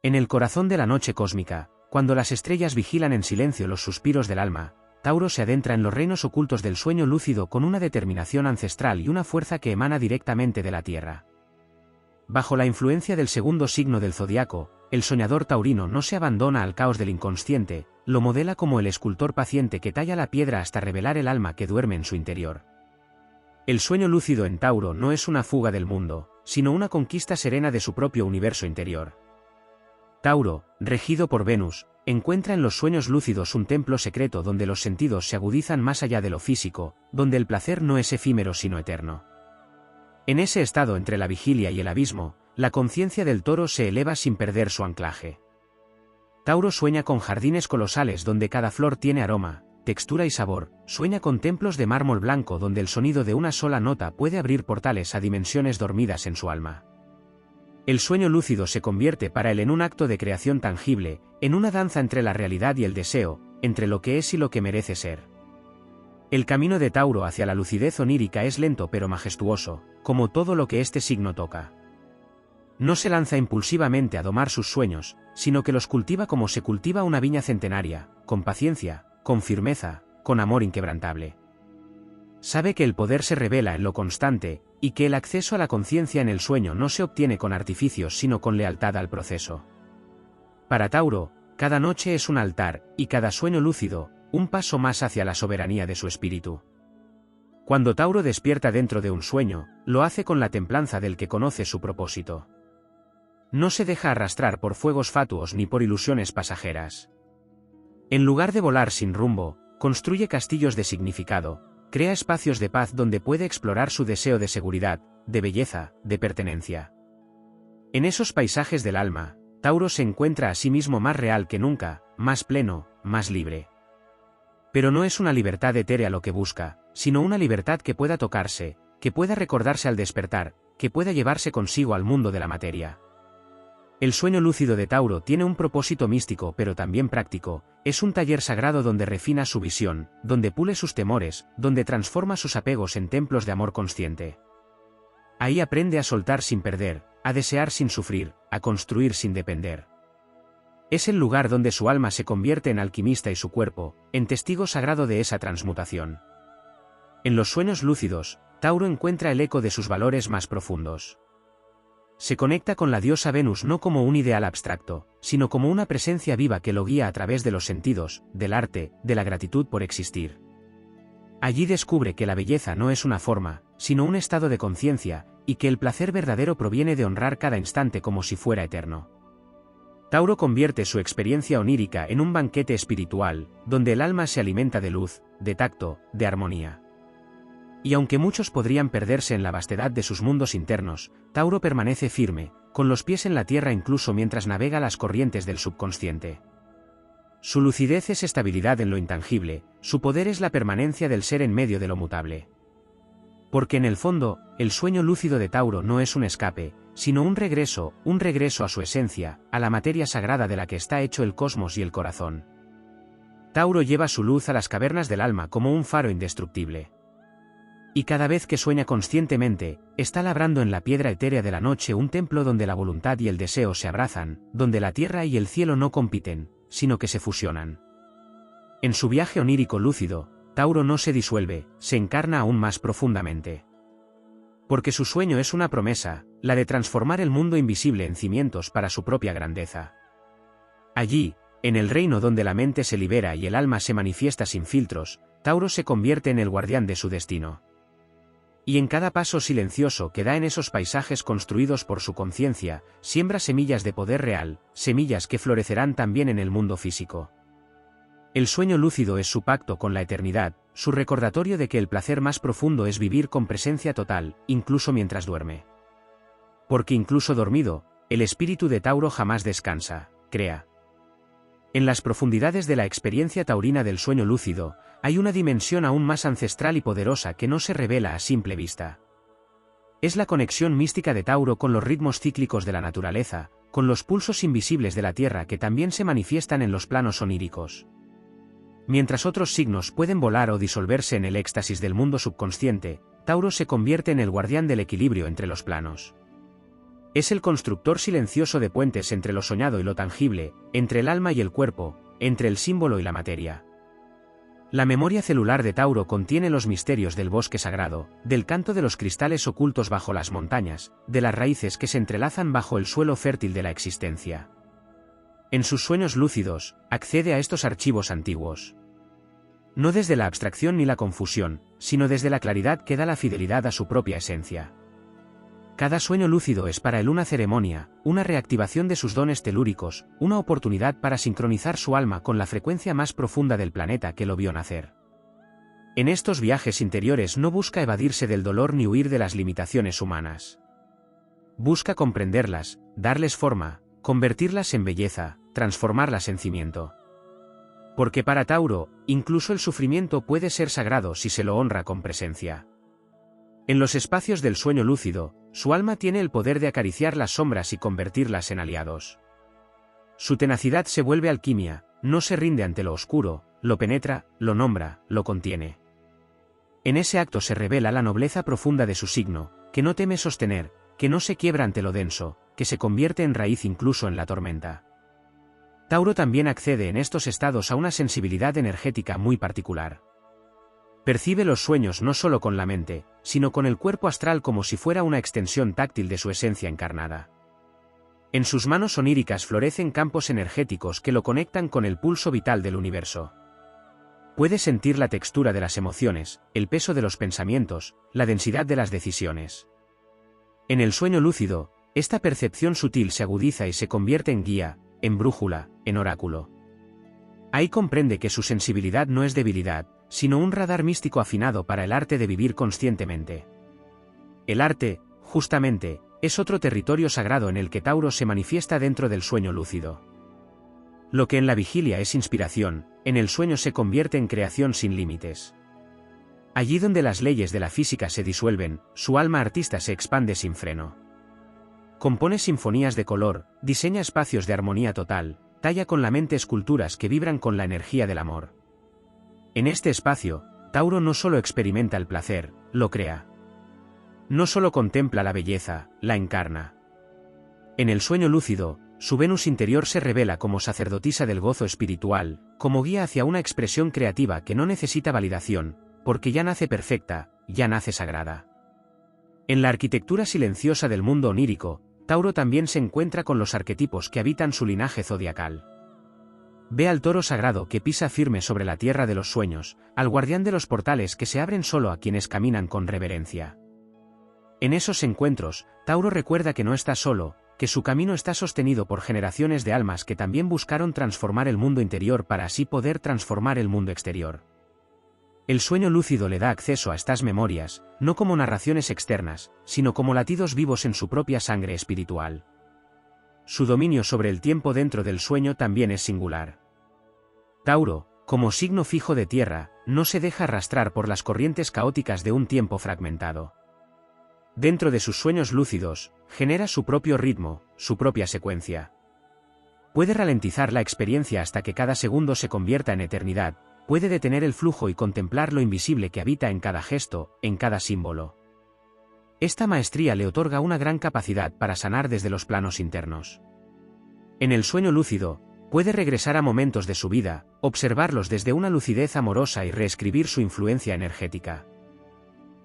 En el corazón de la noche cósmica, cuando las estrellas vigilan en silencio los suspiros del alma, Tauro se adentra en los reinos ocultos del sueño lúcido con una determinación ancestral y una fuerza que emana directamente de la Tierra. Bajo la influencia del segundo signo del zodiaco, el soñador taurino no se abandona al caos del inconsciente, lo modela como el escultor paciente que talla la piedra hasta revelar el alma que duerme en su interior. El sueño lúcido en Tauro no es una fuga del mundo, sino una conquista serena de su propio universo interior. Tauro, regido por Venus, encuentra en los sueños lúcidos un templo secreto donde los sentidos se agudizan más allá de lo físico, donde el placer no es efímero sino eterno. En ese estado entre la vigilia y el abismo, la conciencia del toro se eleva sin perder su anclaje. Tauro sueña con jardines colosales donde cada flor tiene aroma, textura y sabor, sueña con templos de mármol blanco donde el sonido de una sola nota puede abrir portales a dimensiones dormidas en su alma. El sueño lúcido se convierte para él en un acto de creación tangible, en una danza entre la realidad y el deseo, entre lo que es y lo que merece ser. El camino de Tauro hacia la lucidez onírica es lento pero majestuoso, como todo lo que este signo toca. No se lanza impulsivamente a domar sus sueños, sino que los cultiva como se cultiva una viña centenaria, con paciencia, con firmeza, con amor inquebrantable. Sabe que el poder se revela en lo constante, y que el acceso a la conciencia en el sueño no se obtiene con artificios sino con lealtad al proceso. Para Tauro, cada noche es un altar, y cada sueño lúcido, un paso más hacia la soberanía de su espíritu. Cuando Tauro despierta dentro de un sueño, lo hace con la templanza del que conoce su propósito. No se deja arrastrar por fuegos fatuos ni por ilusiones pasajeras. En lugar de volar sin rumbo, construye castillos de significado, crea espacios de paz donde puede explorar su deseo de seguridad, de belleza, de pertenencia. En esos paisajes del alma, Tauro se encuentra a sí mismo más real que nunca, más pleno, más libre. Pero no es una libertad etérea lo que busca, sino una libertad que pueda tocarse, que pueda recordarse al despertar, que pueda llevarse consigo al mundo de la materia. El sueño lúcido de Tauro tiene un propósito místico pero también práctico, es un taller sagrado donde refina su visión, donde pule sus temores, donde transforma sus apegos en templos de amor consciente. Ahí aprende a soltar sin perder, a desear sin sufrir, a construir sin depender. Es el lugar donde su alma se convierte en alquimista y su cuerpo, en testigo sagrado de esa transmutación. En los sueños lúcidos, Tauro encuentra el eco de sus valores más profundos. Se conecta con la diosa Venus no como un ideal abstracto, sino como una presencia viva que lo guía a través de los sentidos, del arte, de la gratitud por existir. Allí descubre que la belleza no es una forma, sino un estado de conciencia, y que el placer verdadero proviene de honrar cada instante como si fuera eterno. Tauro convierte su experiencia onírica en un banquete espiritual, donde el alma se alimenta de luz, de tacto, de armonía. Y aunque muchos podrían perderse en la vastedad de sus mundos internos, Tauro permanece firme, con los pies en la tierra incluso mientras navega las corrientes del subconsciente. Su lucidez es estabilidad en lo intangible, su poder es la permanencia del ser en medio de lo mutable. Porque en el fondo, el sueño lúcido de Tauro no es un escape, sino un regreso a su esencia, a la materia sagrada de la que está hecho el cosmos y el corazón. Tauro lleva su luz a las cavernas del alma como un faro indestructible. Y cada vez que sueña conscientemente, está labrando en la piedra etérea de la noche un templo donde la voluntad y el deseo se abrazan, donde la tierra y el cielo no compiten, sino que se fusionan. En su viaje onírico lúcido, Tauro no se disuelve, se encarna aún más profundamente. Porque su sueño es una promesa, la de transformar el mundo invisible en cimientos para su propia grandeza. Allí, en el reino donde la mente se libera y el alma se manifiesta sin filtros, Tauro se convierte en el guardián de su destino. Y en cada paso silencioso que da en esos paisajes construidos por su conciencia, siembra semillas de poder real, semillas que florecerán también en el mundo físico. El sueño lúcido es su pacto con la eternidad, su recordatorio de que el placer más profundo es vivir con presencia total, incluso mientras duerme. Porque incluso dormido, el espíritu de Tauro jamás descansa, crea. En las profundidades de la experiencia taurina del sueño lúcido, hay una dimensión aún más ancestral y poderosa que no se revela a simple vista. Es la conexión mística de Tauro con los ritmos cíclicos de la naturaleza, con los pulsos invisibles de la tierra que también se manifiestan en los planos oníricos. Mientras otros signos pueden volar o disolverse en el éxtasis del mundo subconsciente, Tauro se convierte en el guardián del equilibrio entre los planos. Es el constructor silencioso de puentes entre lo soñado y lo tangible, entre el alma y el cuerpo, entre el símbolo y la materia. La memoria celular de Tauro contiene los misterios del bosque sagrado, del canto de los cristales ocultos bajo las montañas, de las raíces que se entrelazan bajo el suelo fértil de la existencia. En sus sueños lúcidos, accede a estos archivos antiguos. No desde la abstracción ni la confusión, sino desde la claridad que da la fidelidad a su propia esencia. Cada sueño lúcido es para él una ceremonia, una reactivación de sus dones telúricos, una oportunidad para sincronizar su alma con la frecuencia más profunda del planeta que lo vio nacer. En estos viajes interiores no busca evadirse del dolor ni huir de las limitaciones humanas. Busca comprenderlas, darles forma, convertirlas en belleza, transformarlas en cimiento. Porque para Tauro, incluso el sufrimiento puede ser sagrado si se lo honra con presencia. En los espacios del sueño lúcido, su alma tiene el poder de acariciar las sombras y convertirlas en aliados. Su tenacidad se vuelve alquimia, no se rinde ante lo oscuro, lo penetra, lo nombra, lo contiene. En ese acto se revela la nobleza profunda de su signo, que no teme sostener, que no se quiebra ante lo denso, que se convierte en raíz incluso en la tormenta. Tauro también accede en estos estados a una sensibilidad energética muy particular. Percibe los sueños no solo con la mente, sino con el cuerpo astral como si fuera una extensión táctil de su esencia encarnada. En sus manos oníricas florecen campos energéticos que lo conectan con el pulso vital del universo. Puede sentir la textura de las emociones, el peso de los pensamientos, la densidad de las decisiones. En el sueño lúcido, esta percepción sutil se agudiza y se convierte en guía, en brújula, en oráculo. Ahí comprende que su sensibilidad no es debilidad, sino un radar místico afinado para el arte de vivir conscientemente. El arte, justamente, es otro territorio sagrado en el que Tauro se manifiesta dentro del sueño lúcido. Lo que en la vigilia es inspiración, en el sueño se convierte en creación sin límites. Allí donde las leyes de la física se disuelven, su alma artista se expande sin freno. Compone sinfonías de color, diseña espacios de armonía total, talla con la mente esculturas que vibran con la energía del amor. En este espacio, Tauro no solo experimenta el placer, lo crea. No solo contempla la belleza, la encarna. En el sueño lúcido, su Venus interior se revela como sacerdotisa del gozo espiritual, como guía hacia una expresión creativa que no necesita validación, porque ya nace perfecta, ya nace sagrada. En la arquitectura silenciosa del mundo onírico, Tauro también se encuentra con los arquetipos que habitan su linaje zodiacal. Ve al toro sagrado que pisa firme sobre la tierra de los sueños, al guardián de los portales que se abren solo a quienes caminan con reverencia. En esos encuentros, Tauro recuerda que no está solo, que su camino está sostenido por generaciones de almas que también buscaron transformar el mundo interior para así poder transformar el mundo exterior. El sueño lúcido le da acceso a estas memorias, no como narraciones externas, sino como latidos vivos en su propia sangre espiritual. Su dominio sobre el tiempo dentro del sueño también es singular. Tauro, como signo fijo de tierra, no se deja arrastrar por las corrientes caóticas de un tiempo fragmentado. Dentro de sus sueños lúcidos, genera su propio ritmo, su propia secuencia. Puede ralentizar la experiencia hasta que cada segundo se convierta en eternidad, puede detener el flujo y contemplar lo invisible que habita en cada gesto, en cada símbolo. Esta maestría le otorga una gran capacidad para sanar desde los planos internos. En el sueño lúcido, puede regresar a momentos de su vida, observarlos desde una lucidez amorosa y reescribir su influencia energética.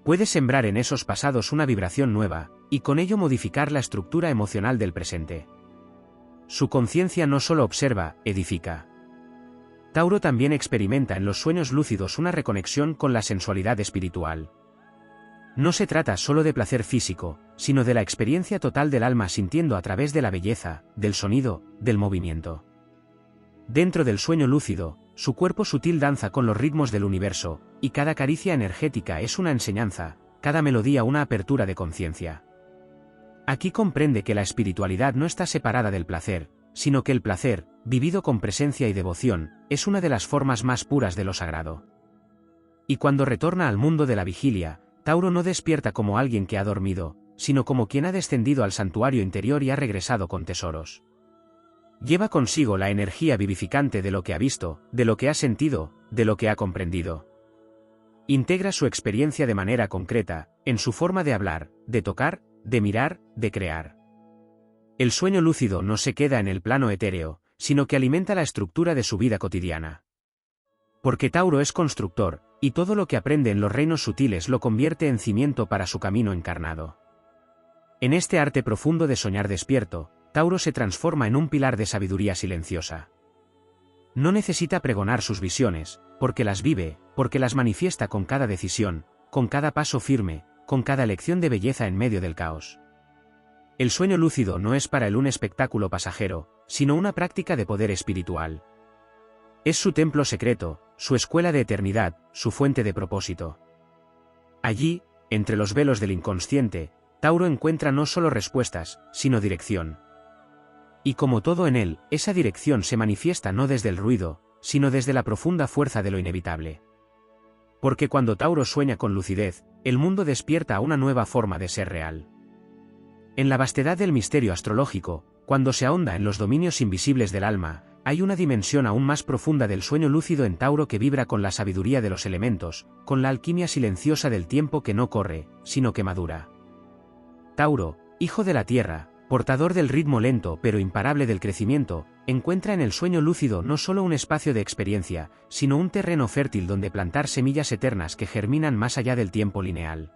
Puede sembrar en esos pasados una vibración nueva, y con ello modificar la estructura emocional del presente. Su conciencia no solo observa, edifica. Tauro también experimenta en los sueños lúcidos una reconexión con la sensualidad espiritual. No se trata solo de placer físico, sino de la experiencia total del alma sintiendo a través de la belleza, del sonido, del movimiento. Dentro del sueño lúcido, su cuerpo sutil danza con los ritmos del universo, y cada caricia energética es una enseñanza, cada melodía una apertura de conciencia. Aquí comprende que la espiritualidad no está separada del placer, sino que el placer, vivido con presencia y devoción, es una de las formas más puras de lo sagrado. Y cuando retorna al mundo de la vigilia, Tauro no despierta como alguien que ha dormido, sino como quien ha descendido al santuario interior y ha regresado con tesoros. Lleva consigo la energía vivificante de lo que ha visto, de lo que ha sentido, de lo que ha comprendido. Integra su experiencia de manera concreta, en su forma de hablar, de tocar, de mirar, de crear. El sueño lúcido no se queda en el plano etéreo, sino que alimenta la estructura de su vida cotidiana. Porque Tauro es constructor, y todo lo que aprende en los reinos sutiles lo convierte en cimiento para su camino encarnado. En este arte profundo de soñar despierto, Tauro se transforma en un pilar de sabiduría silenciosa. No necesita pregonar sus visiones, porque las vive, porque las manifiesta con cada decisión, con cada paso firme, con cada lección de belleza en medio del caos. El sueño lúcido no es para él un espectáculo pasajero, sino una práctica de poder espiritual. Es su templo secreto, su escuela de eternidad, su fuente de propósito. Allí, entre los velos del inconsciente, Tauro encuentra no solo respuestas, sino dirección. Y como todo en él, esa dirección se manifiesta no desde el ruido, sino desde la profunda fuerza de lo inevitable. Porque cuando Tauro sueña con lucidez, el mundo despierta a una nueva forma de ser real. En la vastedad del misterio astrológico, cuando se ahonda en los dominios invisibles del alma, hay una dimensión aún más profunda del sueño lúcido en Tauro que vibra con la sabiduría de los elementos, con la alquimia silenciosa del tiempo que no corre, sino que madura. Tauro, hijo de la tierra, portador del ritmo lento pero imparable del crecimiento, encuentra en el sueño lúcido no solo un espacio de experiencia, sino un terreno fértil donde plantar semillas eternas que germinan más allá del tiempo lineal.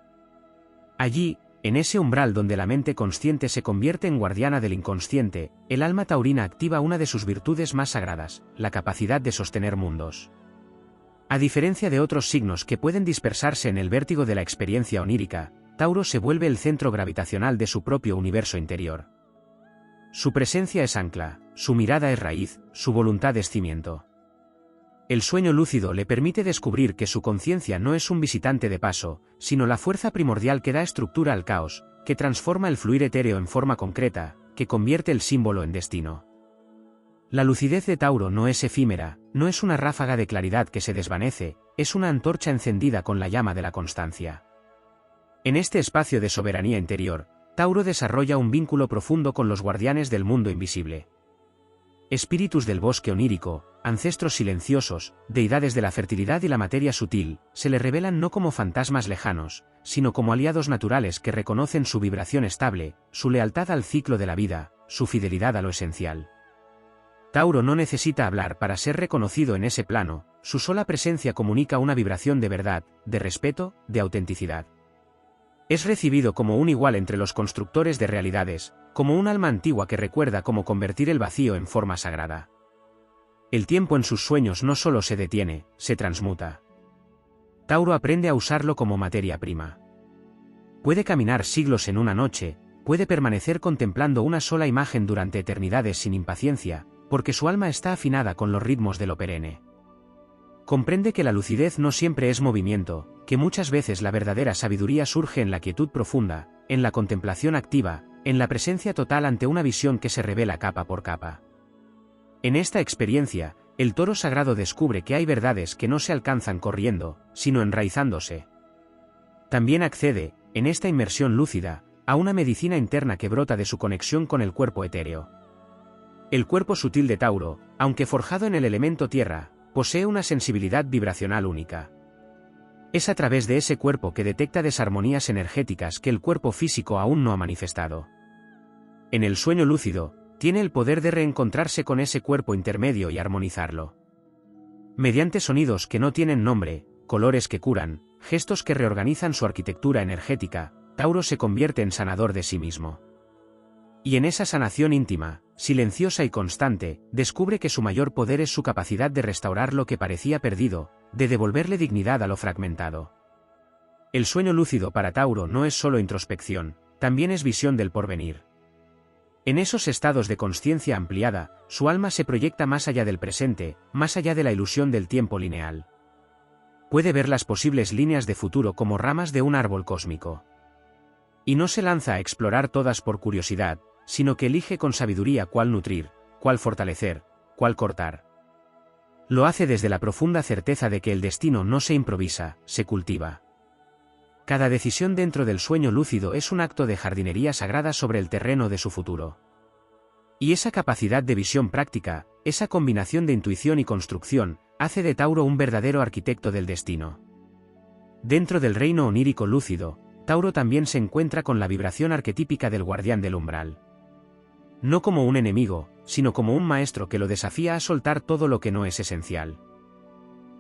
Allí, en ese umbral donde la mente consciente se convierte en guardiana del inconsciente, el alma taurina activa una de sus virtudes más sagradas, la capacidad de sostener mundos. A diferencia de otros signos que pueden dispersarse en el vértigo de la experiencia onírica, Tauro se vuelve el centro gravitacional de su propio universo interior. Su presencia es ancla, su mirada es raíz, su voluntad es cimiento. El sueño lúcido le permite descubrir que su conciencia no es un visitante de paso, sino la fuerza primordial que da estructura al caos, que transforma el fluir etéreo en forma concreta, que convierte el símbolo en destino. La lucidez de Tauro no es efímera, no es una ráfaga de claridad que se desvanece, es una antorcha encendida con la llama de la constancia. En este espacio de soberanía interior, Tauro desarrolla un vínculo profundo con los guardianes del mundo invisible. Espíritus del bosque onírico, ancestros silenciosos, deidades de la fertilidad y la materia sutil, se le revelan no como fantasmas lejanos, sino como aliados naturales que reconocen su vibración estable, su lealtad al ciclo de la vida, su fidelidad a lo esencial. Tauro no necesita hablar para ser reconocido en ese plano, su sola presencia comunica una vibración de verdad, de respeto, de autenticidad. Es recibido como un igual entre los constructores de realidades, como un alma antigua que recuerda cómo convertir el vacío en forma sagrada. El tiempo en sus sueños no solo se detiene, se transmuta. Tauro aprende a usarlo como materia prima. Puede caminar siglos en una noche, puede permanecer contemplando una sola imagen durante eternidades sin impaciencia, porque su alma está afinada con los ritmos de lo perenne. Comprende que la lucidez no siempre es movimiento, que muchas veces la verdadera sabiduría surge en la quietud profunda, en la contemplación activa, en la presencia total ante una visión que se revela capa por capa. En esta experiencia, el toro sagrado descubre que hay verdades que no se alcanzan corriendo, sino enraizándose. También accede, en esta inmersión lúcida, a una medicina interna que brota de su conexión con el cuerpo etéreo. El cuerpo sutil de Tauro, aunque forjado en el elemento tierra, posee una sensibilidad vibracional única. Es a través de ese cuerpo que detecta desarmonías energéticas que el cuerpo físico aún no ha manifestado. En el sueño lúcido, tiene el poder de reencontrarse con ese cuerpo intermedio y armonizarlo. Mediante sonidos que no tienen nombre, colores que curan, gestos que reorganizan su arquitectura energética, Tauro se convierte en sanador de sí mismo. Y en esa sanación íntima, silenciosa y constante, descubre que su mayor poder es su capacidad de restaurar lo que parecía perdido, de devolverle dignidad a lo fragmentado. El sueño lúcido para Tauro no es solo introspección, también es visión del porvenir. En esos estados de consciencia ampliada, su alma se proyecta más allá del presente, más allá de la ilusión del tiempo lineal. Puede ver las posibles líneas de futuro como ramas de un árbol cósmico. Y no se lanza a explorar todas por curiosidad, sino que elige con sabiduría cuál nutrir, cuál fortalecer, cuál cortar. Lo hace desde la profunda certeza de que el destino no se improvisa, se cultiva. Cada decisión dentro del sueño lúcido es un acto de jardinería sagrada sobre el terreno de su futuro. Y esa capacidad de visión práctica, esa combinación de intuición y construcción, hace de Tauro un verdadero arquitecto del destino. Dentro del reino onírico lúcido, Tauro también se encuentra con la vibración arquetípica del guardián del umbral. No como un enemigo, sino como un maestro que lo desafía a soltar todo lo que no es esencial.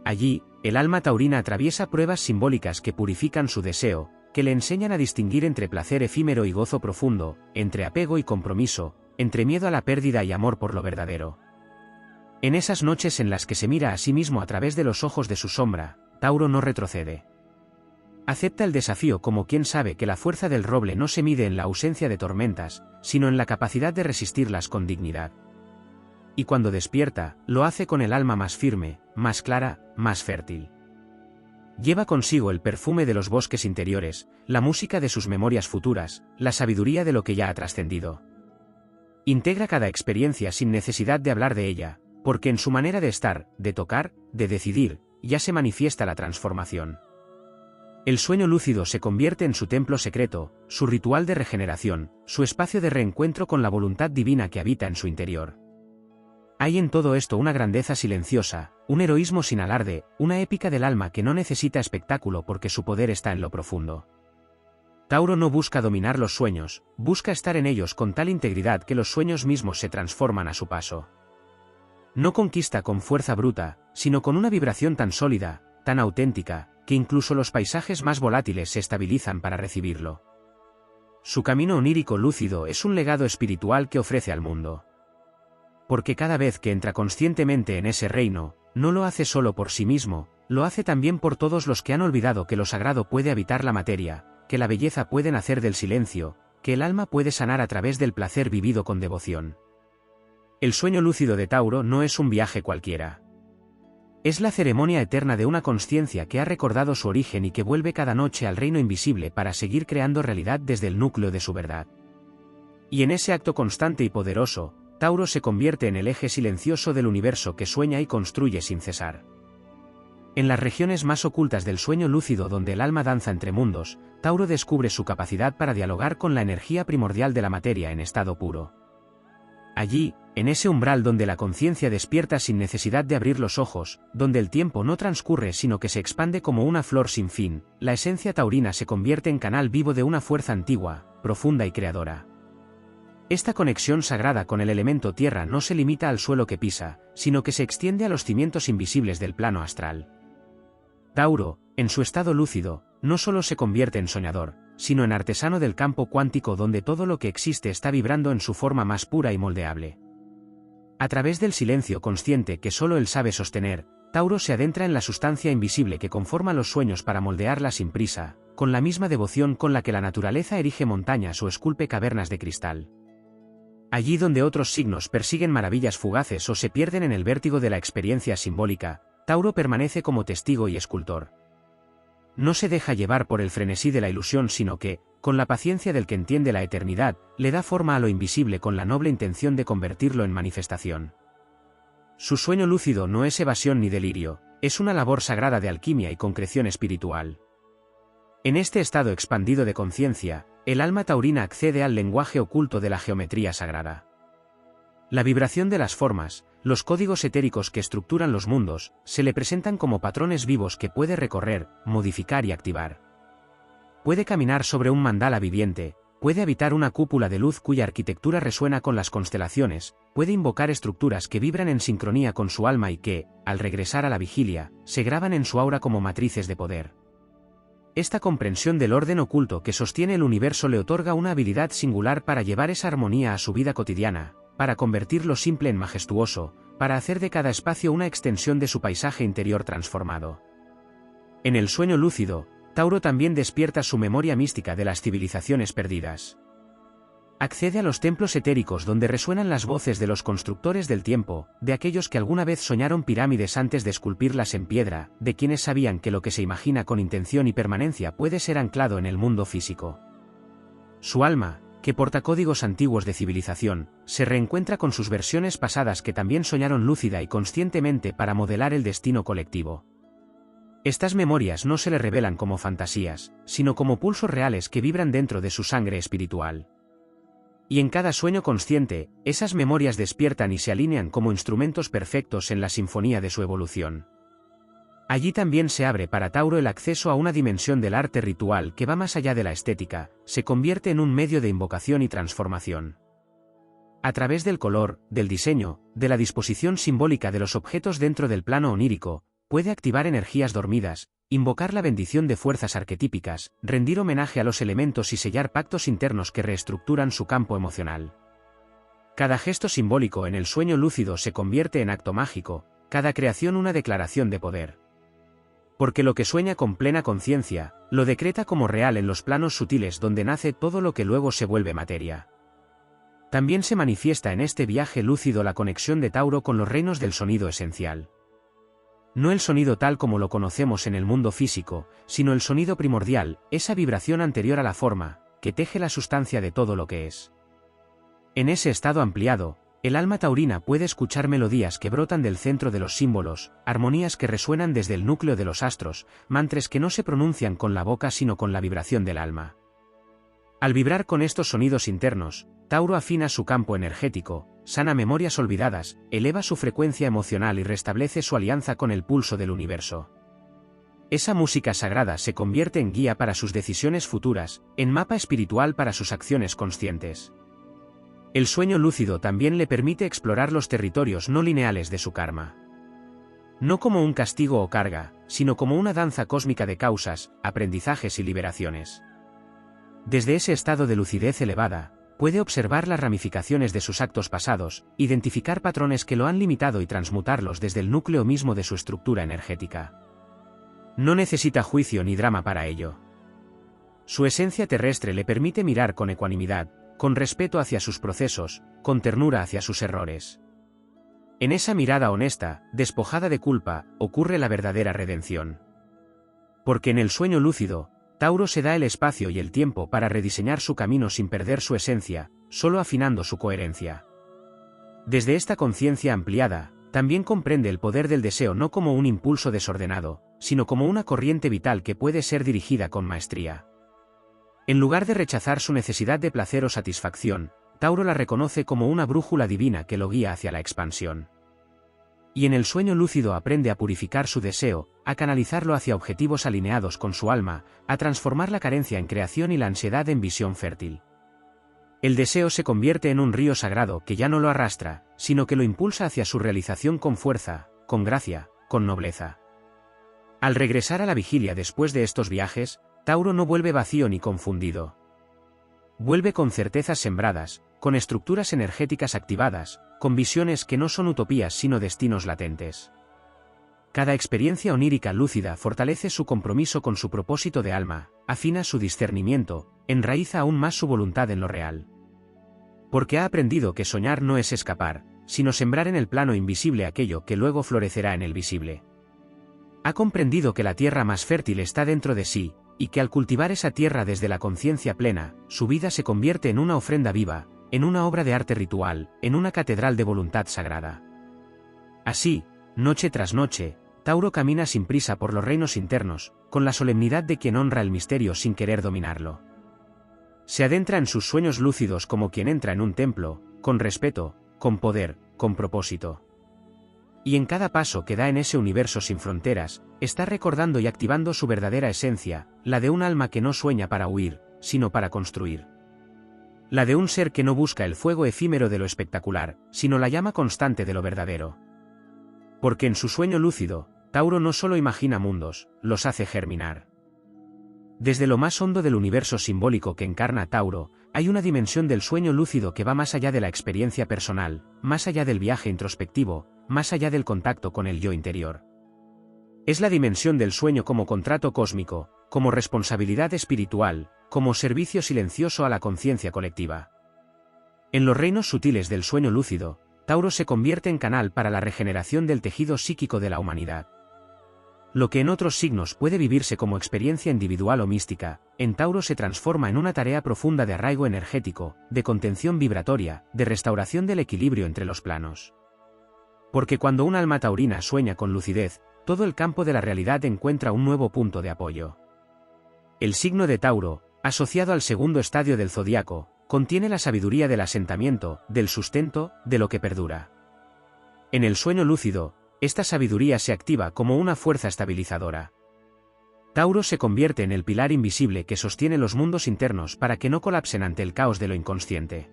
Allí, el alma taurina atraviesa pruebas simbólicas que purifican su deseo, que le enseñan a distinguir entre placer efímero y gozo profundo, entre apego y compromiso, entre miedo a la pérdida y amor por lo verdadero. En esas noches en las que se mira a sí mismo a través de los ojos de su sombra, Tauro no retrocede. Acepta el desafío como quien sabe que la fuerza del roble no se mide en la ausencia de tormentas, sino en la capacidad de resistirlas con dignidad. Y cuando despierta, lo hace con el alma más firme, más clara, más fértil. Lleva consigo el perfume de los bosques interiores, la música de sus memorias futuras, la sabiduría de lo que ya ha trascendido. Integra cada experiencia sin necesidad de hablar de ella, porque en su manera de estar, de tocar, de decidir, ya se manifiesta la transformación. El sueño lúcido se convierte en su templo secreto, su ritual de regeneración, su espacio de reencuentro con la voluntad divina que habita en su interior. Hay en todo esto una grandeza silenciosa, un heroísmo sin alarde, una épica del alma que no necesita espectáculo porque su poder está en lo profundo. Tauro no busca dominar los sueños, busca estar en ellos con tal integridad que los sueños mismos se transforman a su paso. No conquista con fuerza bruta, sino con una vibración tan sólida, tan auténtica, que incluso los paisajes más volátiles se estabilizan para recibirlo. Su camino onírico lúcido es un legado espiritual que ofrece al mundo. Porque cada vez que entra conscientemente en ese reino, no lo hace solo por sí mismo, lo hace también por todos los que han olvidado que lo sagrado puede habitar la materia, que la belleza puede nacer del silencio, que el alma puede sanar a través del placer vivido con devoción. El sueño lúcido de Tauro no es un viaje cualquiera. Es la ceremonia eterna de una consciencia que ha recordado su origen y que vuelve cada noche al reino invisible para seguir creando realidad desde el núcleo de su verdad. Y en ese acto constante y poderoso, Tauro se convierte en el eje silencioso del universo que sueña y construye sin cesar. En las regiones más ocultas del sueño lúcido donde el alma danza entre mundos, Tauro descubre su capacidad para dialogar con la energía primordial de la materia en estado puro. Allí, en ese umbral donde la conciencia despierta sin necesidad de abrir los ojos, donde el tiempo no transcurre sino que se expande como una flor sin fin, la esencia taurina se convierte en canal vivo de una fuerza antigua, profunda y creadora. Esta conexión sagrada con el elemento tierra no se limita al suelo que pisa, sino que se extiende a los cimientos invisibles del plano astral. Tauro, en su estado lúcido, no solo se convierte en soñador, sino en artesano del campo cuántico donde todo lo que existe está vibrando en su forma más pura y moldeable. A través del silencio consciente que solo él sabe sostener, Tauro se adentra en la sustancia invisible que conforma los sueños para moldearla sin prisa, con la misma devoción con la que la naturaleza erige montañas o esculpe cavernas de cristal. Allí donde otros signos persiguen maravillas fugaces o se pierden en el vértigo de la experiencia simbólica, Tauro permanece como testigo y escultor. No se deja llevar por el frenesí de la ilusión sino que, con la paciencia del que entiende la eternidad, le da forma a lo invisible con la noble intención de convertirlo en manifestación. Su sueño lúcido no es evasión ni delirio, es una labor sagrada de alquimia y concreción espiritual. En este estado expandido de conciencia, el alma taurina accede al lenguaje oculto de la geometría sagrada. La vibración de las formas, los códigos etéricos que estructuran los mundos, se le presentan como patrones vivos que puede recorrer, modificar y activar. Puede caminar sobre un mandala viviente, puede habitar una cúpula de luz cuya arquitectura resuena con las constelaciones, puede invocar estructuras que vibran en sincronía con su alma y que, al regresar a la vigilia, se graban en su aura como matrices de poder. Esta comprensión del orden oculto que sostiene el universo le otorga una habilidad singular para llevar esa armonía a su vida cotidiana, para convertir lo simple en majestuoso, para hacer de cada espacio una extensión de su paisaje interior transformado. En el sueño lúcido, Tauro también despierta su memoria mística de las civilizaciones perdidas. Accede a los templos etéricos donde resuenan las voces de los constructores del tiempo, de aquellos que alguna vez soñaron pirámides antes de esculpirlas en piedra, de quienes sabían que lo que se imagina con intención y permanencia puede ser anclado en el mundo físico. Su alma, que porta códigos antiguos de civilización, se reencuentra con sus versiones pasadas que también soñaron lúcida y conscientemente para modelar el destino colectivo. Estas memorias no se le revelan como fantasías, sino como pulsos reales que vibran dentro de su sangre espiritual. Y en cada sueño consciente, esas memorias despiertan y se alinean como instrumentos perfectos en la sinfonía de su evolución. Allí también se abre para Tauro el acceso a una dimensión del arte ritual que va más allá de la estética, se convierte en un medio de invocación y transformación. A través del color, del diseño, de la disposición simbólica de los objetos dentro del plano onírico, puede activar energías dormidas, invocar la bendición de fuerzas arquetípicas, rendir homenaje a los elementos y sellar pactos internos que reestructuran su campo emocional. Cada gesto simbólico en el sueño lúcido se convierte en acto mágico, cada creación una declaración de poder. Porque lo que sueña con plena conciencia, lo decreta como real en los planos sutiles donde nace todo lo que luego se vuelve materia. También se manifiesta en este viaje lúcido la conexión de Tauro con los reinos del sonido esencial. No el sonido tal como lo conocemos en el mundo físico, sino el sonido primordial, esa vibración anterior a la forma, que teje la sustancia de todo lo que es. En ese estado ampliado, el alma taurina puede escuchar melodías que brotan del centro de los símbolos, armonías que resuenan desde el núcleo de los astros, mantras que no se pronuncian con la boca sino con la vibración del alma. Al vibrar con estos sonidos internos, Tauro afina su campo energético, sana memorias olvidadas, eleva su frecuencia emocional y restablece su alianza con el pulso del universo. Esa música sagrada se convierte en guía para sus decisiones futuras, en mapa espiritual para sus acciones conscientes. El sueño lúcido también le permite explorar los territorios no lineales de su karma. No como un castigo o carga, sino como una danza cósmica de causas, aprendizajes y liberaciones. Desde ese estado de lucidez elevada, puede observar las ramificaciones de sus actos pasados, identificar patrones que lo han limitado y transmutarlos desde el núcleo mismo de su estructura energética. No necesita juicio ni drama para ello. Su esencia terrestre le permite mirar con ecuanimidad, con respeto hacia sus procesos, con ternura hacia sus errores. En esa mirada honesta, despojada de culpa, ocurre la verdadera redención. Porque en el sueño lúcido, Tauro se da el espacio y el tiempo para rediseñar su camino sin perder su esencia, solo afinando su coherencia. Desde esta conciencia ampliada, también comprende el poder del deseo no como un impulso desordenado, sino como una corriente vital que puede ser dirigida con maestría. En lugar de rechazar su necesidad de placer o satisfacción, Tauro la reconoce como una brújula divina que lo guía hacia la expansión. Y en el sueño lúcido aprende a purificar su deseo, a canalizarlo hacia objetivos alineados con su alma, a transformar la carencia en creación y la ansiedad en visión fértil. El deseo se convierte en un río sagrado que ya no lo arrastra, sino que lo impulsa hacia su realización con fuerza, con gracia, con nobleza. Al regresar a la vigilia después de estos viajes, Tauro no vuelve vacío ni confundido. Vuelve con certezas sembradas, con estructuras energéticas activadas, con visiones que no son utopías sino destinos latentes. Cada experiencia onírica lúcida fortalece su compromiso con su propósito de alma, afina su discernimiento, enraiza aún más su voluntad en lo real. Porque ha aprendido que soñar no es escapar, sino sembrar en el plano invisible aquello que luego florecerá en el visible. Ha comprendido que la tierra más fértil está dentro de sí, y que al cultivar esa tierra desde la conciencia plena, su vida se convierte en una ofrenda viva, en una obra de arte ritual, en una catedral de voluntad sagrada. Así, noche tras noche, Tauro camina sin prisa por los reinos internos, con la solemnidad de quien honra el misterio sin querer dominarlo. Se adentra en sus sueños lúcidos como quien entra en un templo, con respeto, con poder, con propósito. Y en cada paso que da en ese universo sin fronteras, está recordando y activando su verdadera esencia, la de un alma que no sueña para huir, sino para construir. La de un ser que no busca el fuego efímero de lo espectacular, sino la llama constante de lo verdadero. Porque en su sueño lúcido, Tauro no solo imagina mundos, los hace germinar. Desde lo más hondo del universo simbólico que encarna Tauro, hay una dimensión del sueño lúcido que va más allá de la experiencia personal, más allá del viaje introspectivo, más allá del contacto con el yo interior. Es la dimensión del sueño como contrato cósmico, como responsabilidad espiritual, como servicio silencioso a la conciencia colectiva. En los reinos sutiles del sueño lúcido, Tauro se convierte en canal para la regeneración del tejido psíquico de la humanidad. Lo que en otros signos puede vivirse como experiencia individual o mística, en Tauro se transforma en una tarea profunda de arraigo energético, de contención vibratoria, de restauración del equilibrio entre los planos. Porque cuando un alma taurina sueña con lucidez, todo el campo de la realidad encuentra un nuevo punto de apoyo. El signo de Tauro, asociado al segundo estadio del zodiaco, contiene la sabiduría del asentamiento, del sustento, de lo que perdura. En el sueño lúcido, esta sabiduría se activa como una fuerza estabilizadora. Tauro se convierte en el pilar invisible que sostiene los mundos internos para que no colapsen ante el caos de lo inconsciente.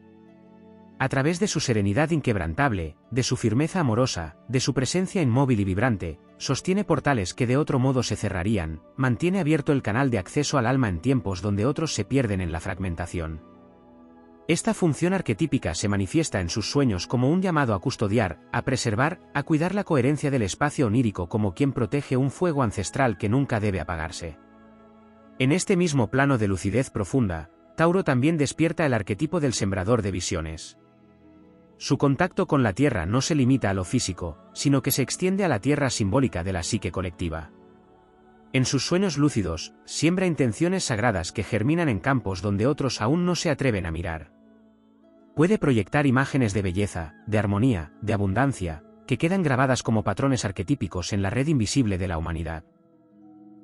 a través de su serenidad inquebrantable, de su firmeza amorosa, de su presencia inmóvil y vibrante, sostiene portales que de otro modo se cerrarían, mantiene abierto el canal de acceso al alma en tiempos donde otros se pierden en la fragmentación. Esta función arquetípica se manifiesta en sus sueños como un llamado a custodiar, a preservar, a cuidar la coherencia del espacio onírico como quien protege un fuego ancestral que nunca debe apagarse. En este mismo plano de lucidez profunda, Tauro también despierta el arquetipo del sembrador de visiones. Su contacto con la Tierra no se limita a lo físico, sino que se extiende a la Tierra simbólica de la psique colectiva. En sus sueños lúcidos, siembra intenciones sagradas que germinan en campos donde otros aún no se atreven a mirar. Puede proyectar imágenes de belleza, de armonía, de abundancia, que quedan grabadas como patrones arquetípicos en la red invisible de la humanidad.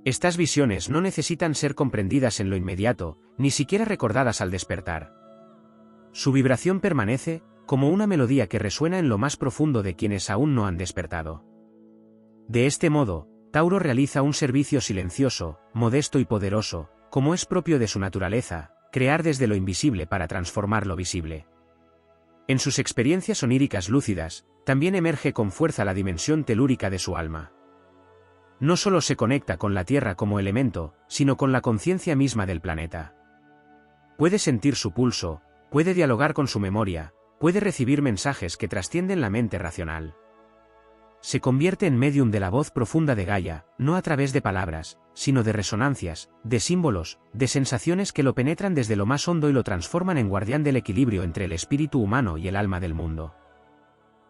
Estas visiones no necesitan ser comprendidas en lo inmediato, ni siquiera recordadas al despertar. Su vibración permanece, como una melodía que resuena en lo más profundo de quienes aún no han despertado. De este modo, Tauro realiza un servicio silencioso, modesto y poderoso, como es propio de su naturaleza, crear desde lo invisible para transformar lo visible. En sus experiencias oníricas lúcidas, también emerge con fuerza la dimensión telúrica de su alma. No solo se conecta con la Tierra como elemento, sino con la conciencia misma del planeta. Puede sentir su pulso, puede dialogar con su memoria, puede recibir mensajes que trascienden la mente racional. Se convierte en medium de la voz profunda de Gaia, no a través de palabras, sino de resonancias, de símbolos, de sensaciones que lo penetran desde lo más hondo y lo transforman en guardián del equilibrio entre el espíritu humano y el alma del mundo.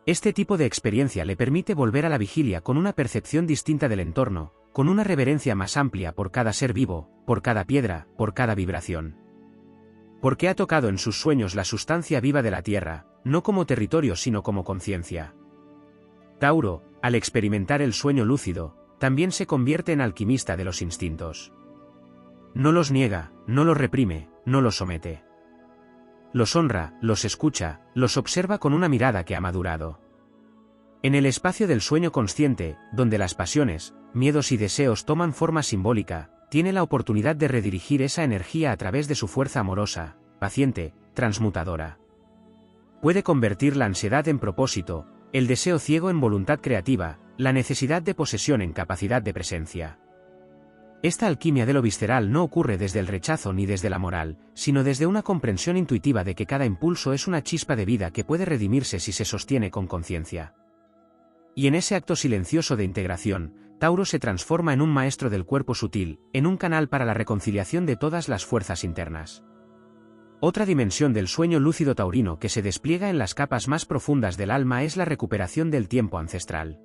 Este tipo de experiencia le permite volver a la vigilia con una percepción distinta del entorno, con una reverencia más amplia por cada ser vivo, por cada piedra, por cada vibración. Porque ha tocado en sus sueños la sustancia viva de la Tierra, no como territorio sino como conciencia. Tauro, al experimentar el sueño lúcido, también se convierte en alquimista de los instintos. No los niega, no los reprime, no los somete. Los honra, los escucha, los observa con una mirada que ha madurado. En el espacio del sueño consciente, donde las pasiones, miedos y deseos toman forma simbólica, tiene la oportunidad de redirigir esa energía a través de su fuerza amorosa, paciente, transmutadora. Puede convertir la ansiedad en propósito, el deseo ciego en voluntad creativa, la necesidad de posesión en capacidad de presencia. Esta alquimia de lo visceral no ocurre desde el rechazo ni desde la moral, sino desde una comprensión intuitiva de que cada impulso es una chispa de vida que puede redimirse si se sostiene con conciencia. Y en ese acto silencioso de integración, Tauro se transforma en un maestro del cuerpo sutil, en un canal para la reconciliación de todas las fuerzas internas. Otra dimensión del sueño lúcido taurino que se despliega en las capas más profundas del alma es la recuperación del tiempo ancestral.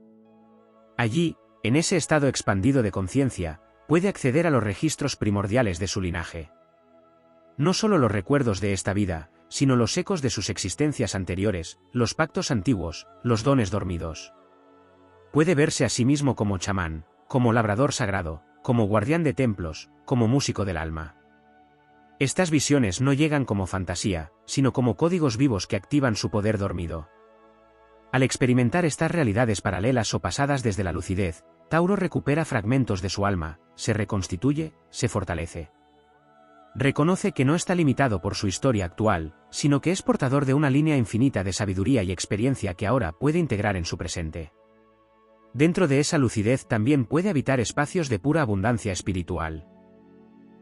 Allí, en ese estado expandido de conciencia, puede acceder a los registros primordiales de su linaje. No solo los recuerdos de esta vida, sino los ecos de sus existencias anteriores, los pactos antiguos, los dones dormidos. Puede verse a sí mismo como chamán, como labrador sagrado, como guardián de templos, como músico del alma. Estas visiones no llegan como fantasía, sino como códigos vivos que activan su poder dormido. Al experimentar estas realidades paralelas o pasadas desde la lucidez, Tauro recupera fragmentos de su alma, se reconstituye, se fortalece. Reconoce que no está limitado por su historia actual, sino que es portador de una línea infinita de sabiduría y experiencia que ahora puede integrar en su presente. Dentro de esa lucidez también puede habitar espacios de pura abundancia espiritual.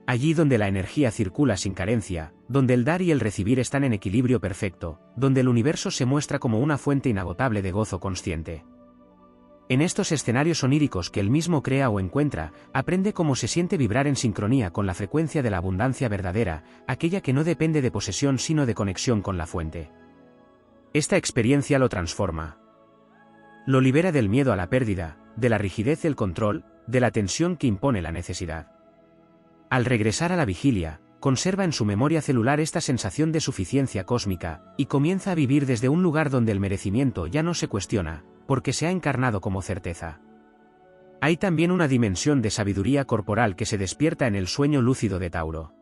Allí donde la energía circula sin carencia, donde el dar y el recibir están en equilibrio perfecto, donde el universo se muestra como una fuente inagotable de gozo consciente. En estos escenarios oníricos que él mismo crea o encuentra, aprende cómo se siente vibrar en sincronía con la frecuencia de la abundancia verdadera, aquella que no depende de posesión sino de conexión con la fuente. Esta experiencia lo transforma. Lo libera del miedo a la pérdida, de la rigidez del control, de la tensión que impone la necesidad. Al regresar a la vigilia, conserva en su memoria celular esta sensación de suficiencia cósmica, y comienza a vivir desde un lugar donde el merecimiento ya no se cuestiona, porque se ha encarnado como certeza. Hay también una dimensión de sabiduría corporal que se despierta en el sueño lúcido de Tauro.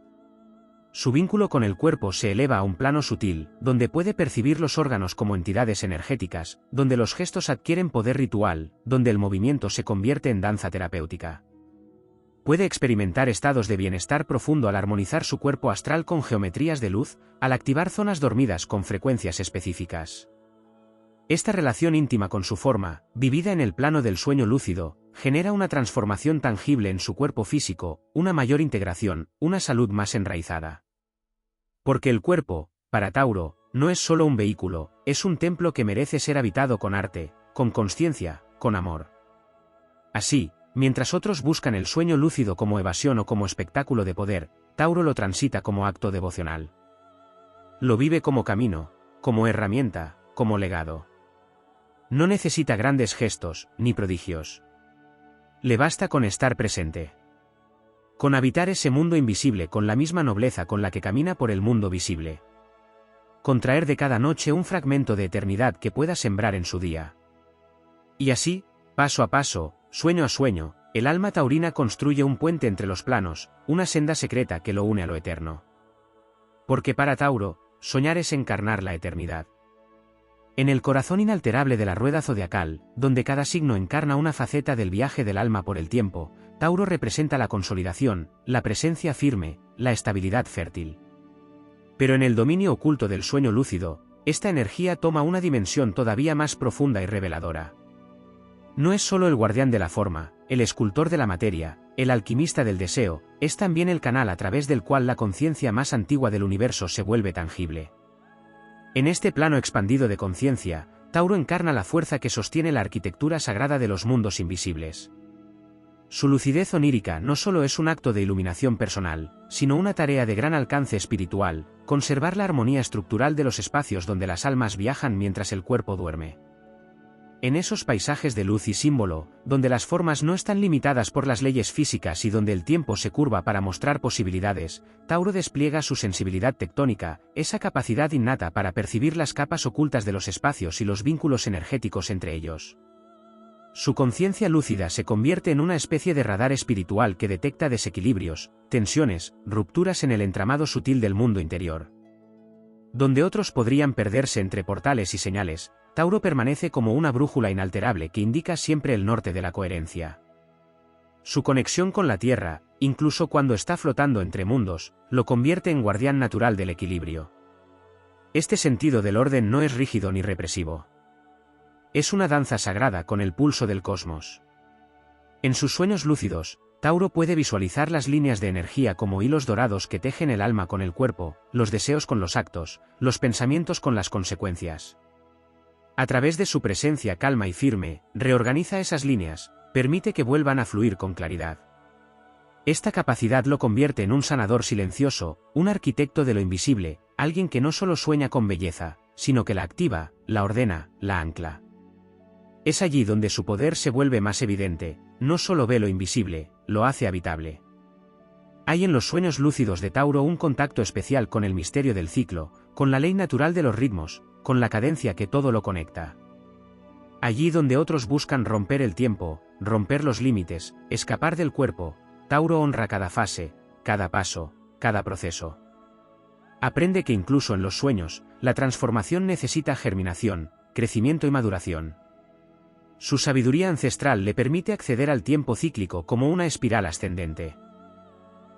Su vínculo con el cuerpo se eleva a un plano sutil, donde puede percibir los órganos como entidades energéticas, donde los gestos adquieren poder ritual, donde el movimiento se convierte en danza terapéutica. Puede experimentar estados de bienestar profundo al armonizar su cuerpo astral con geometrías de luz, al activar zonas dormidas con frecuencias específicas. Esta relación íntima con su forma, vivida en el plano del sueño lúcido, genera una transformación tangible en su cuerpo físico, una mayor integración, una salud más enraizada. Porque el cuerpo, para Tauro, no es solo un vehículo, es un templo que merece ser habitado con arte, con consciencia, con amor. Así, mientras otros buscan el sueño lúcido como evasión o como espectáculo de poder, Tauro lo transita como acto devocional. Lo vive como camino, como herramienta, como legado. No necesita grandes gestos, ni prodigios. Le basta con estar presente. Con habitar ese mundo invisible con la misma nobleza con la que camina por el mundo visible. Con traer de cada noche un fragmento de eternidad que pueda sembrar en su día. Y así, paso a paso, sueño a sueño, el alma taurina construye un puente entre los planos, una senda secreta que lo une a lo eterno. Porque para Tauro, soñar es encarnar la eternidad. En el corazón inalterable de la rueda zodiacal, donde cada signo encarna una faceta del viaje del alma por el tiempo, Tauro representa la consolidación, la presencia firme, la estabilidad fértil. Pero en el dominio oculto del sueño lúcido, esta energía toma una dimensión todavía más profunda y reveladora. No es solo el guardián de la forma, el escultor de la materia, el alquimista del deseo, es también el canal a través del cual la conciencia más antigua del universo se vuelve tangible. En este plano expandido de conciencia, Tauro encarna la fuerza que sostiene la arquitectura sagrada de los mundos invisibles. Su lucidez onírica no solo es un acto de iluminación personal, sino una tarea de gran alcance espiritual, conservar la armonía estructural de los espacios donde las almas viajan mientras el cuerpo duerme. En esos paisajes de luz y símbolo, donde las formas no están limitadas por las leyes físicas y donde el tiempo se curva para mostrar posibilidades, Tauro despliega su sensibilidad tectónica, esa capacidad innata para percibir las capas ocultas de los espacios y los vínculos energéticos entre ellos. Su conciencia lúcida se convierte en una especie de radar espiritual que detecta desequilibrios, tensiones, rupturas en el entramado sutil del mundo interior. Donde otros podrían perderse entre portales y señales, Tauro permanece como una brújula inalterable que indica siempre el norte de la coherencia. Su conexión con la Tierra, incluso cuando está flotando entre mundos, lo convierte en guardián natural del equilibrio. Este sentido del orden no es rígido ni represivo. Es una danza sagrada con el pulso del cosmos. En sus sueños lúcidos, Tauro puede visualizar las líneas de energía como hilos dorados que tejen el alma con el cuerpo, los deseos con los actos, los pensamientos con las consecuencias. A través de su presencia calma y firme, reorganiza esas líneas, permite que vuelvan a fluir con claridad. Esta capacidad lo convierte en un sanador silencioso, un arquitecto de lo invisible, alguien que no solo sueña con belleza, sino que la activa, la ordena, la ancla. Es allí donde su poder se vuelve más evidente, no solo ve lo invisible, lo hace habitable. Hay en los sueños lúcidos de Tauro un contacto especial con el misterio del ciclo, con la ley natural de los ritmos, con la cadencia que todo lo conecta. Allí donde otros buscan romper el tiempo, romper los límites, escapar del cuerpo, Tauro honra cada fase, cada paso, cada proceso. Aprende que incluso en los sueños, la transformación necesita germinación, crecimiento y maduración. Su sabiduría ancestral le permite acceder al tiempo cíclico como una espiral ascendente.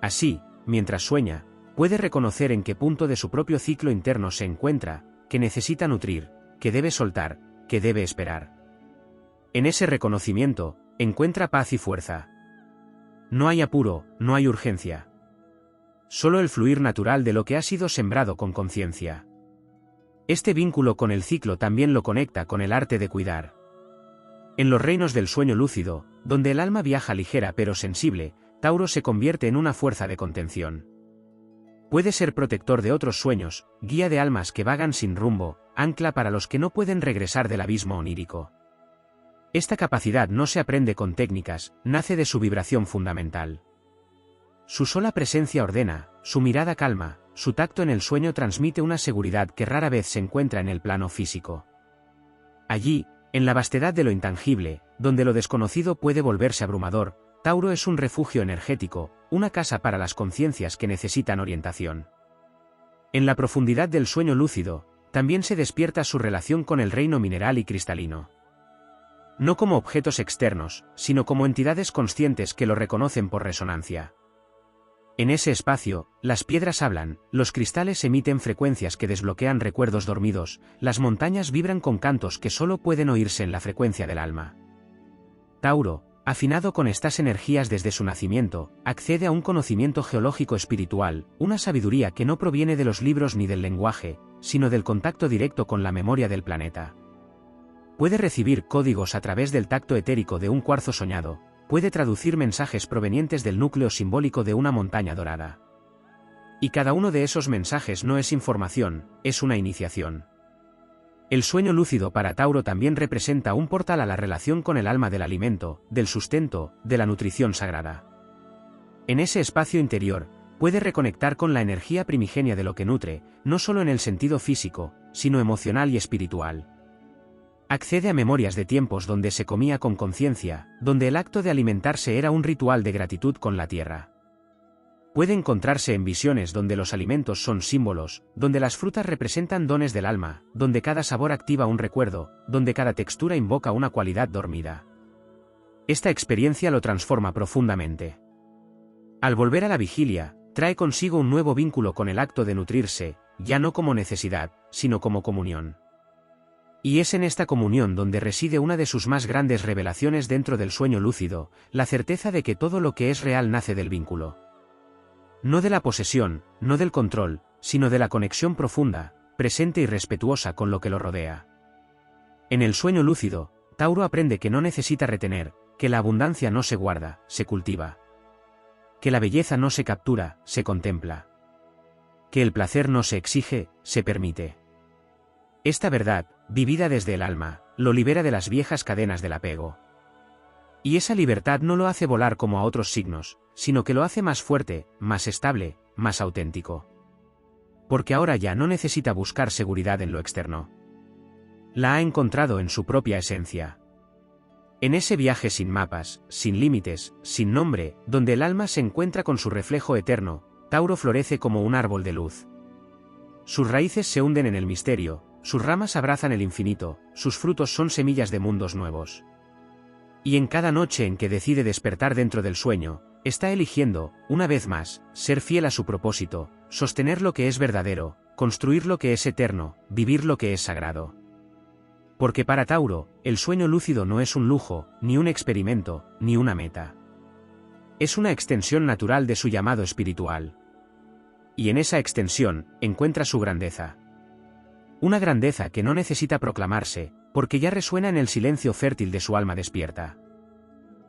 Así, mientras sueña, puede reconocer en qué punto de su propio ciclo interno se encuentra, que necesita nutrir, que debe soltar, que debe esperar. En ese reconocimiento, encuentra paz y fuerza. No hay apuro, no hay urgencia. Solo el fluir natural de lo que ha sido sembrado con conciencia. Este vínculo con el ciclo también lo conecta con el arte de cuidar. En los reinos del sueño lúcido, donde el alma viaja ligera pero sensible, Tauro se convierte en una fuerza de contención. Puede ser protector de otros sueños, guía de almas que vagan sin rumbo, ancla para los que no pueden regresar del abismo onírico. Esta capacidad no se aprende con técnicas, nace de su vibración fundamental. Su sola presencia ordena, su mirada calma, su tacto en el sueño transmite una seguridad que rara vez se encuentra en el plano físico. Allí, en la vastedad de lo intangible, donde lo desconocido puede volverse abrumador, Tauro es un refugio energético, una casa para las conciencias que necesitan orientación. En la profundidad del sueño lúcido, también se despierta su relación con el reino mineral y cristalino. No como objetos externos, sino como entidades conscientes que lo reconocen por resonancia. En ese espacio, las piedras hablan, los cristales emiten frecuencias que desbloquean recuerdos dormidos, las montañas vibran con cantos que solo pueden oírse en la frecuencia del alma. Tauro, afinado con estas energías desde su nacimiento, accede a un conocimiento geológico espiritual, una sabiduría que no proviene de los libros ni del lenguaje, sino del contacto directo con la memoria del planeta. Puede recibir códigos a través del tacto etérico de un cuarzo soñado, puede traducir mensajes provenientes del núcleo simbólico de una montaña dorada. Y cada uno de esos mensajes no es información, es una iniciación. El sueño lúcido para Tauro también representa un portal a la relación con el alma del alimento, del sustento, de la nutrición sagrada. En ese espacio interior, puede reconectar con la energía primigenia de lo que nutre, no solo en el sentido físico, sino emocional y espiritual. Accede a memorias de tiempos donde se comía con conciencia, donde el acto de alimentarse era un ritual de gratitud con la tierra. Puede encontrarse en visiones donde los alimentos son símbolos, donde las frutas representan dones del alma, donde cada sabor activa un recuerdo, donde cada textura invoca una cualidad dormida. Esta experiencia lo transforma profundamente. Al volver a la vigilia, trae consigo un nuevo vínculo con el acto de nutrirse, ya no como necesidad, sino como comunión. Y es en esta comunión donde reside una de sus más grandes revelaciones dentro del sueño lúcido, la certeza de que todo lo que es real nace del vínculo. No de la posesión, no del control, sino de la conexión profunda, presente y respetuosa con lo que lo rodea. En el sueño lúcido, Tauro aprende que no necesita retener, que la abundancia no se guarda, se cultiva. Que la belleza no se captura, se contempla. Que el placer no se exige, se permite. Esta verdad, vivida desde el alma, lo libera de las viejas cadenas del apego. Y esa libertad no lo hace volar como a otros signos, sino que lo hace más fuerte, más estable, más auténtico. Porque ahora ya no necesita buscar seguridad en lo externo. La ha encontrado en su propia esencia. En ese viaje sin mapas, sin límites, sin nombre, donde el alma se encuentra con su reflejo eterno, Tauro florece como un árbol de luz. Sus raíces se hunden en el misterio, sus ramas abrazan el infinito, sus frutos son semillas de mundos nuevos. Y en cada noche en que decide despertar dentro del sueño, está eligiendo, una vez más, ser fiel a su propósito, sostener lo que es verdadero, construir lo que es eterno, vivir lo que es sagrado. Porque para Tauro, el sueño lúcido no es un lujo, ni un experimento, ni una meta. Es una extensión natural de su llamado espiritual. Y en esa extensión, encuentra su grandeza. Una grandeza que no necesita proclamarse, porque ya resuena en el silencio fértil de su alma despierta.